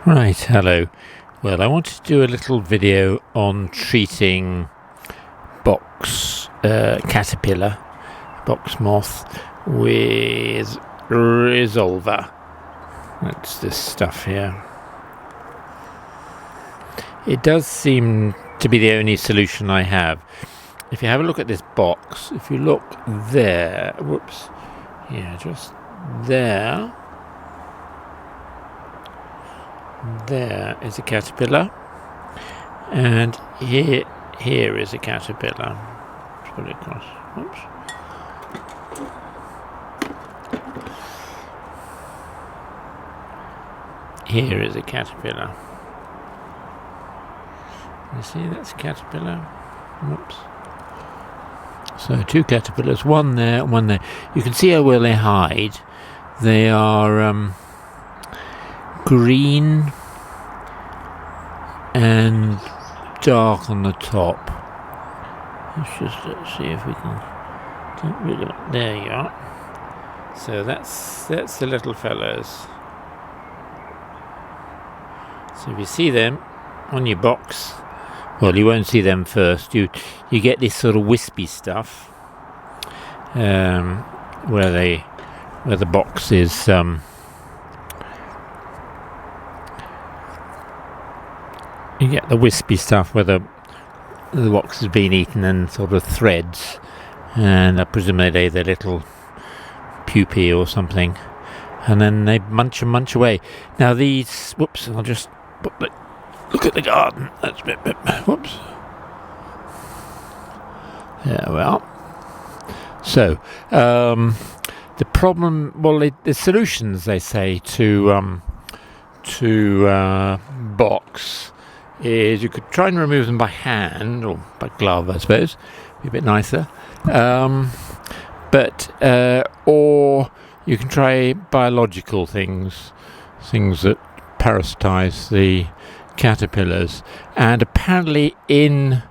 Right, hello. Well, I wanted to do a little video on treating caterpillar, box moth, with Resolva. That's this stuff here. It does seem to be the only solution I have. If you have a look at this box, if you look there, just there. There is a caterpillar, and here is a caterpillar. Let's put it across. Oops. Here is a caterpillar. You see, that's a caterpillar. Whoops. So two caterpillars, one there and one there. You can see how well they hide. They are green and dark on the top. Let's see if we can. There you are. So that's the little fellows. So if you see them on your box, well, you won't see them first. You get this sort of wispy stuff where the box is. You get the wispy stuff where the box has been eaten and sort of threads, and I presume they lay their little pupae or something, and then they munch away. Now these, I'll just look at the garden. That's a bit, whoops. Yeah, well. So, the problem, the solutions, they say, to box is you could try and remove them by hand or by glove, I suppose, be a bit nicer. Or you can try biological things that parasitize the caterpillars. And apparently in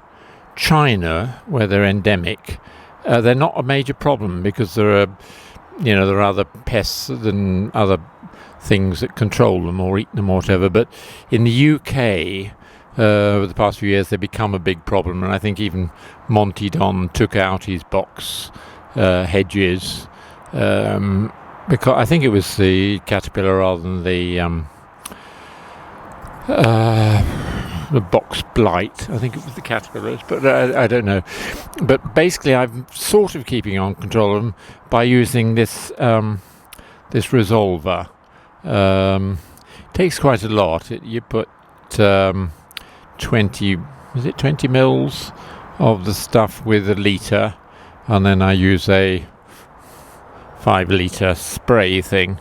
China, where they're endemic, they're not a major problem because there are other pests and other things that control them or eat them or whatever. But in the UK, over the past few years, they've become a big problem, and I think even Monty Don took out his box hedges because I think it was the caterpillar rather than the box blight. I think it was the caterpillars, but I don't know. But basically, I'm sort of keeping on control of them by using this Resolva. Takes quite a lot. You put 20 mils of the stuff with a litre, and then I use a 5 litre spray thing.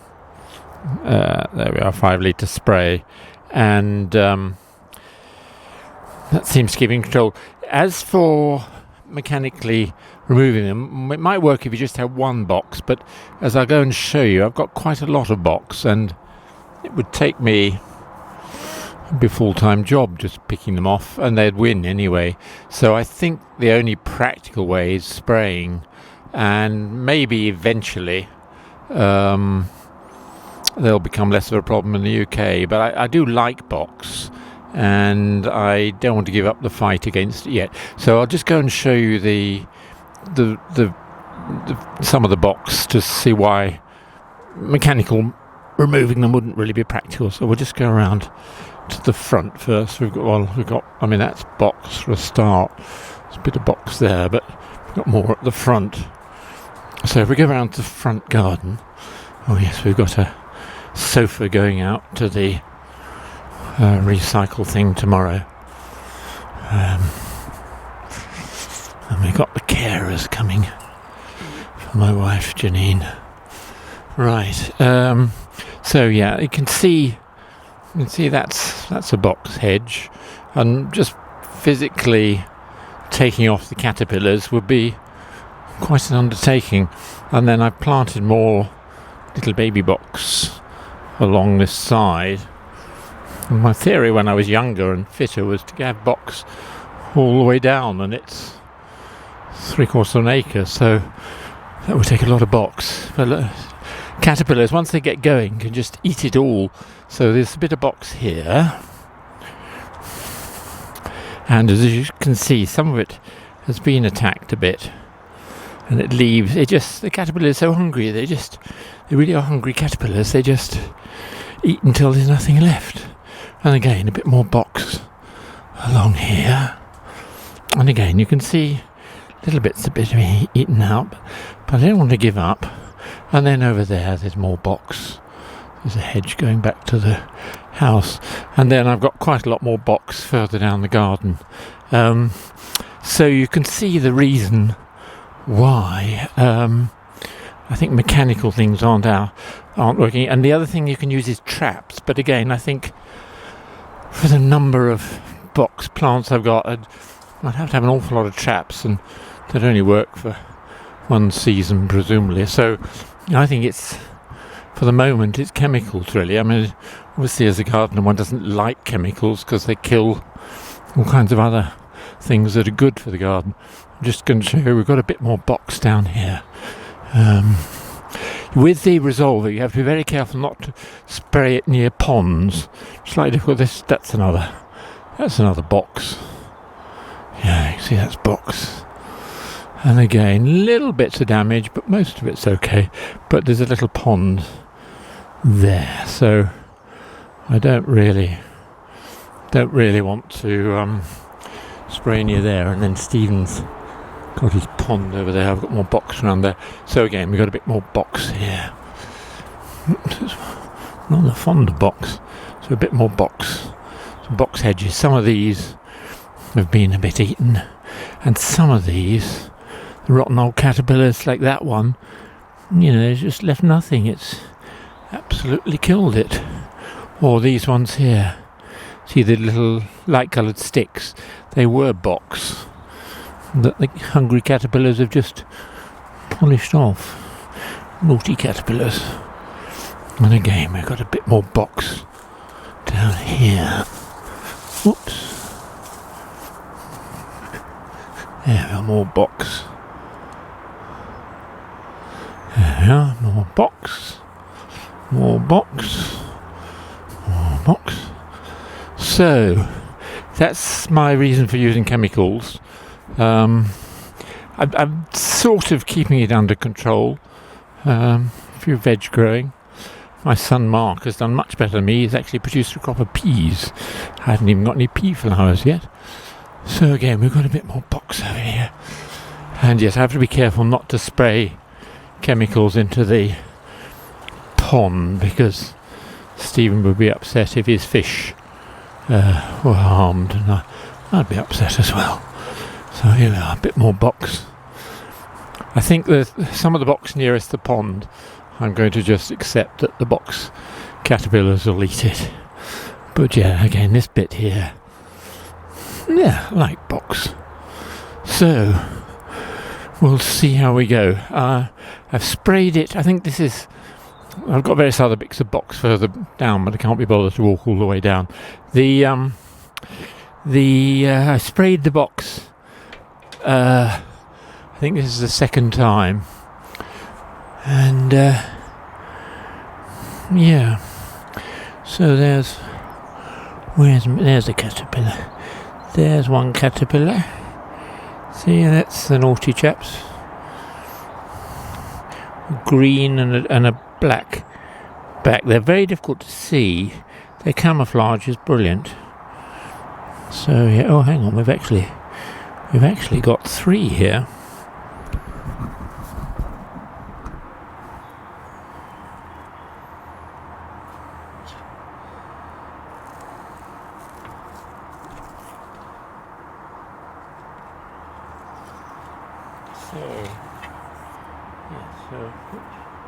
There we are, 5 litre spray, and that seems to keep in control. As for mechanically removing them, it might work if you just have one box, but as I'll go and show you, I've got quite a lot of box, and it would take me be a full-time job just picking them off, and they'd win anyway. So I think the only practical way is spraying, and maybe eventually they'll become less of a problem in the UK. But I do like box, and I don't want to give up the fight against it yet. So I'll just go and show you the some of the box to see why mechanical removing them wouldn't really be practical. So we'll just go around to the front first. That's box for a start. There's a bit of box there, but we've got more at the front. So if we go around to the front garden, we've got a sofa going out to the recycle thing tomorrow. And we've got the carers coming for my wife Janine. Right. You can see that's a box hedge, and just physically taking off the caterpillars would be quite an undertaking. And then I planted more little baby box along this side. And my theory when I was younger and fitter was to have box all the way down, and it's 3/4 of an acre, so that would take a lot of box. But caterpillars, once they get going, can just eat it all. So there's a bit of box here, and as you can see, some of it has been attacked a bit, and it leaves. The caterpillar is so hungry. They really are hungry caterpillars. They just eat until there's nothing left. And again, a bit more box along here, and again you can see little bits a bit eaten out, but I don't want to give up. And then over there's more box. There's a hedge going back to the house, and then I've got quite a lot more box further down the garden. So you can see the reason why I think mechanical things aren't working. And the other thing you can use is traps, but again I think for the number of box plants I've got, I'd have to have an awful lot of traps, and they'd only work for one season presumably. So I think it's, for the moment, it's chemicals really. I mean, obviously as a gardener one doesn't like chemicals because they kill all kinds of other things that are good for the garden. I'm just going to show you, we've got a bit more box down here. With the Resolva you have to be very careful not to spray it near ponds. Slightly difficult. That's another box. Yeah, you can see that's box. And again, little bits of damage, but most of it's okay. But there's a little pond there, so I don't really want to spray near there. And then Stephen's got his pond over there. I've got more box around there. So again, we've got a bit more box here. Not fond of box, so a bit more box. Some box hedges. Some of these have been a bit eaten, and some of these, the rotten old caterpillars like that one, it's just left nothing. It's absolutely killed it. Or these ones here. See the little light coloured sticks? They were box that the hungry caterpillars have just polished off. Naughty caterpillars. And again, we've got a bit more box down here. Oops. There we are, more box. There we are, more box. More box. More box. So, that's my reason for using chemicals. I'm sort of keeping it under control. A few veg growing. My son Mark has done much better than me. He's actually produced a crop of peas. I haven't even got any pea flowers yet. So again, we've got a bit more box over here. And yes, I have to be careful not to spray chemicals into the pond, because Stephen would be upset if his fish were harmed, and I'd be upset as well. So here we are, a bit more box. I think that some of the box nearest the pond, I'm going to just accept that the box caterpillars will eat it. But yeah, again, this bit here, yeah, I like box. So we'll see how we go. I've sprayed it. I think I've got various other bits of box further down, but I can't be bothered to walk all the way down. I sprayed the box. I think this is the second time, and yeah. So there's a caterpillar. There's one caterpillar. See, that's the naughty chaps. Green and a black back. They're very difficult to see. Their camouflage is brilliant. So yeah. Oh, hang on. We've actually got 3 here.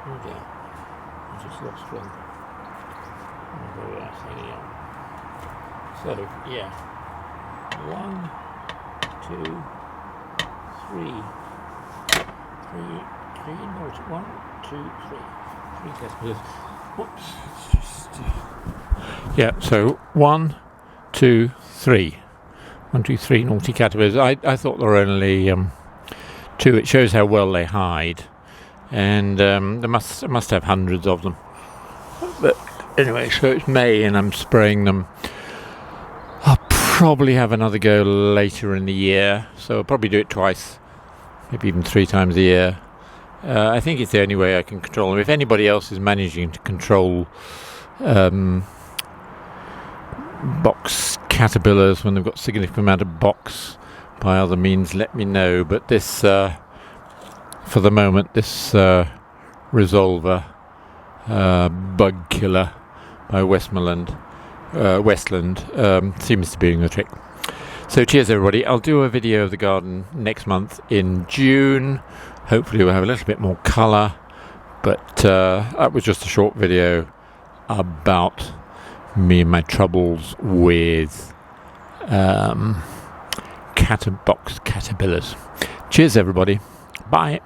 Oh dear, I just lost one. So, yeah. 1, 2, 3. 3, no, it's 1, 2, 3. 3 caterpillars. Whoops, it's just... Yeah, so 1, 2, 3. 1, 2, 3 naughty caterpillars. I thought there were only 2. It shows how well they hide. And they must have hundreds of them. But Anyway, so it's May and I'm spraying them. I'll probably have another go later in the year, so I'll probably do it twice, maybe even 3 times a year. I think it's the only way I can control them. If anybody else is managing to control box caterpillars when they've got significant amount of box by other means, let me know. But this, for the moment, this Resolva bug killer by Westland seems to be doing the trick. So cheers everybody. I'll do a video of the garden next month in June. Hopefully we'll have a little bit more colour, but that was just a short video about me and my troubles with box caterpillars. Cheers everybody. Bye.